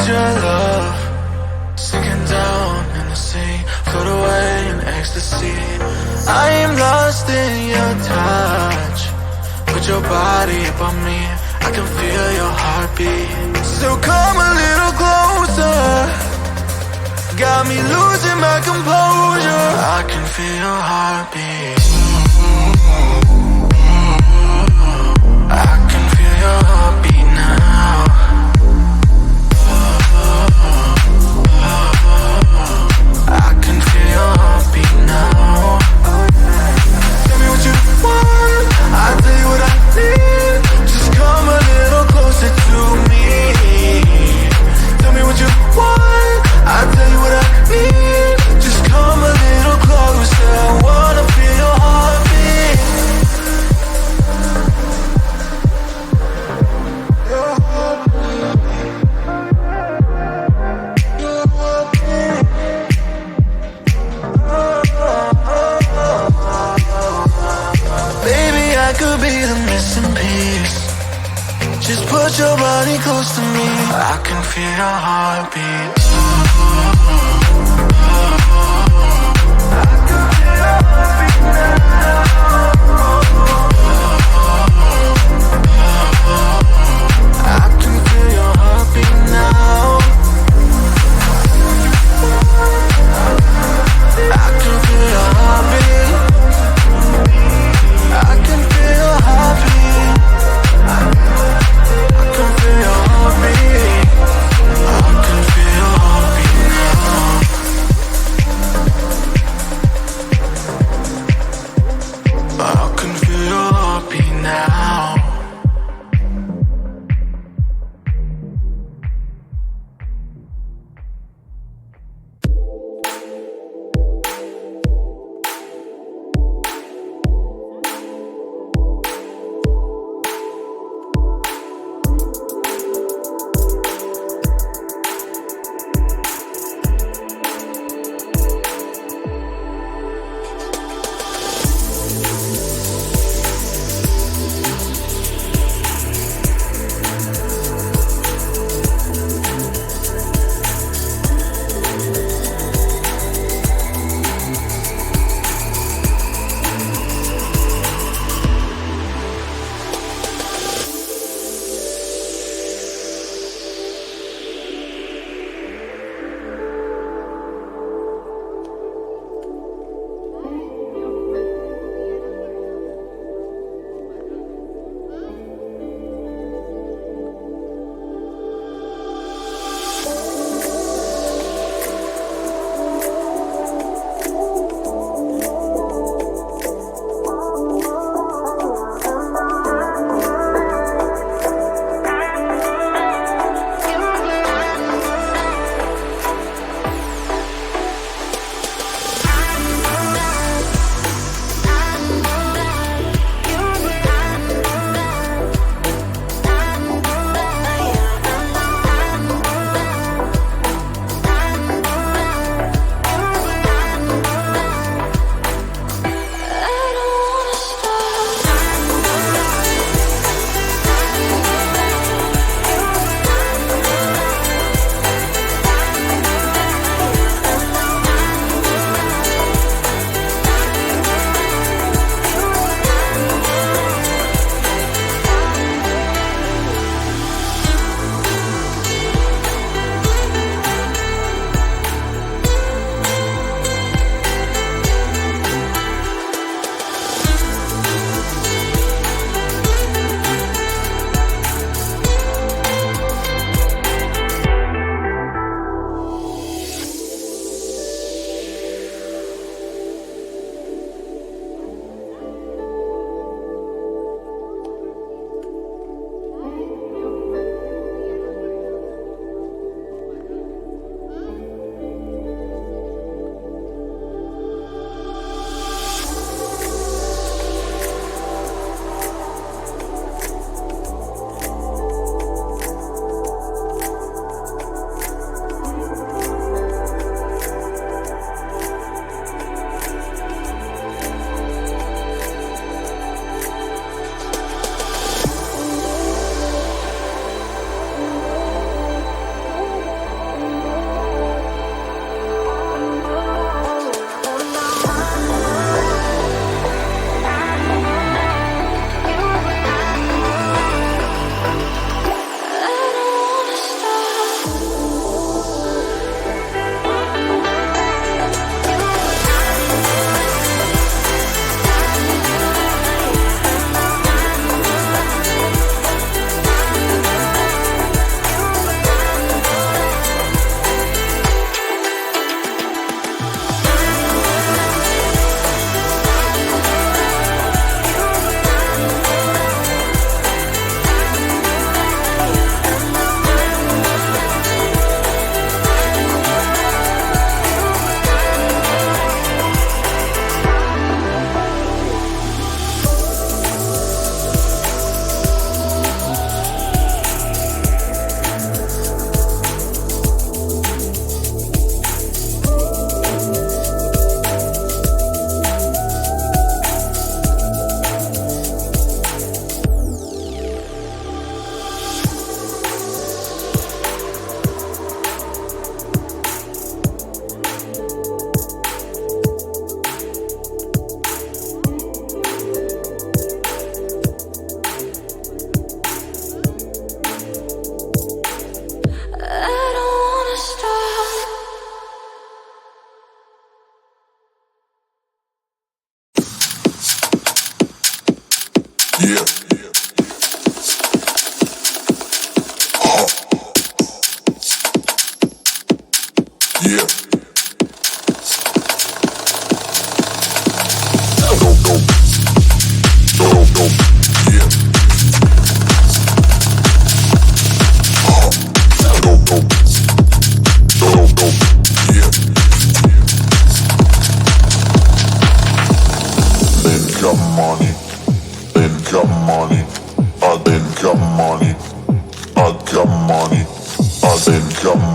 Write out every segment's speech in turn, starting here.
your love, sinking down in the sea, float away in ecstasy. I am lost in your touch, put your body up on me, I can feel your heartbeat. So come a little closer, got me losing my composure. I can feel your heartbeat. I can feel your heartbeat now. I can feel your heartbeat now. Tell me what you want, I'll tell you what I need. Just come a little closer to me. Tell me what you want, I'll tell you what I need. Just come a little closer, I wanna feel your heartbeat. Your heartbeat. Your heartbeat. Baby, I could be the missing piece. Just put your body close to me, I can feel your heartbeat. I can feel your heartbeat now. I can feel your heartbeat now. I can feel your heartbeat. I can feel your heartbeat. I can feel your heartbeat. I can feel your heartbeat now. I can feel your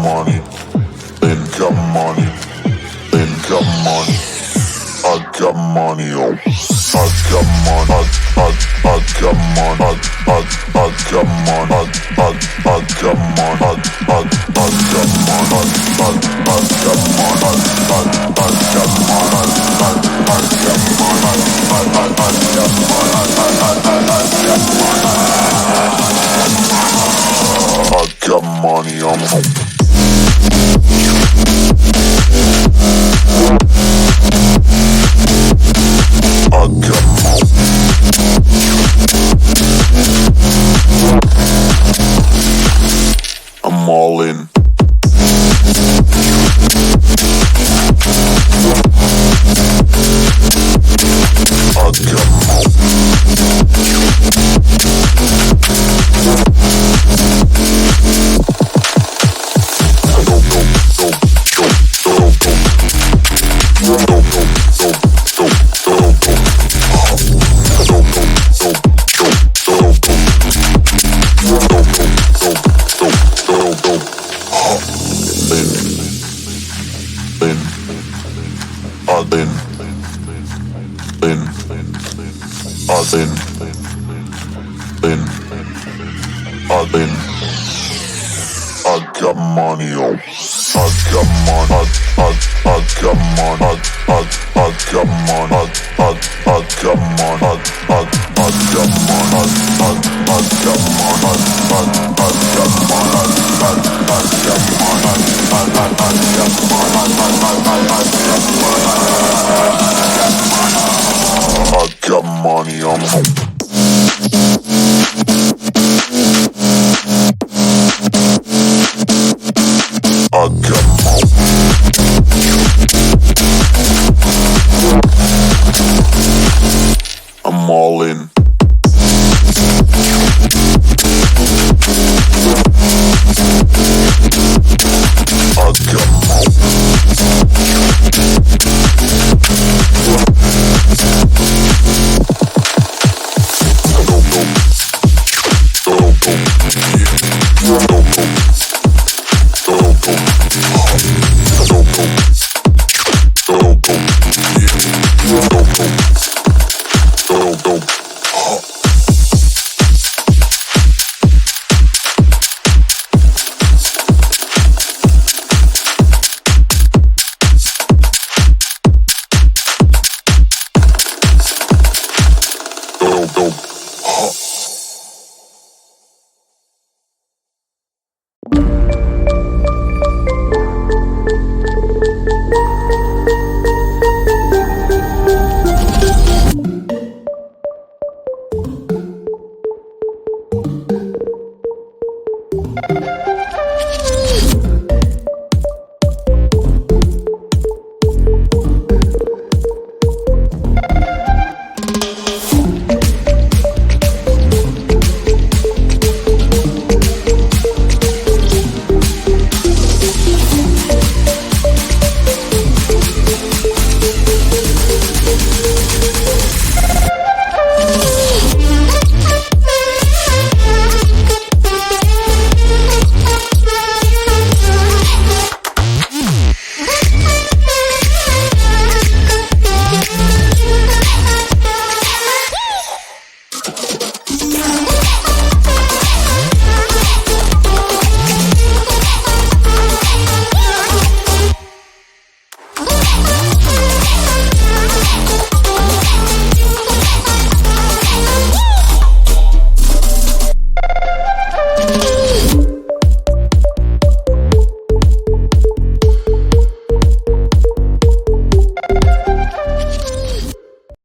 money, then got money, then got money. I got money, oh. I got money, I got money, I got money, I got money, I got money, I got money, I'm home. I'm all in. I got money, oh. I got money, I got money, I got money, I got money, I got money, I got money, I got money, I'm home. I'm all in.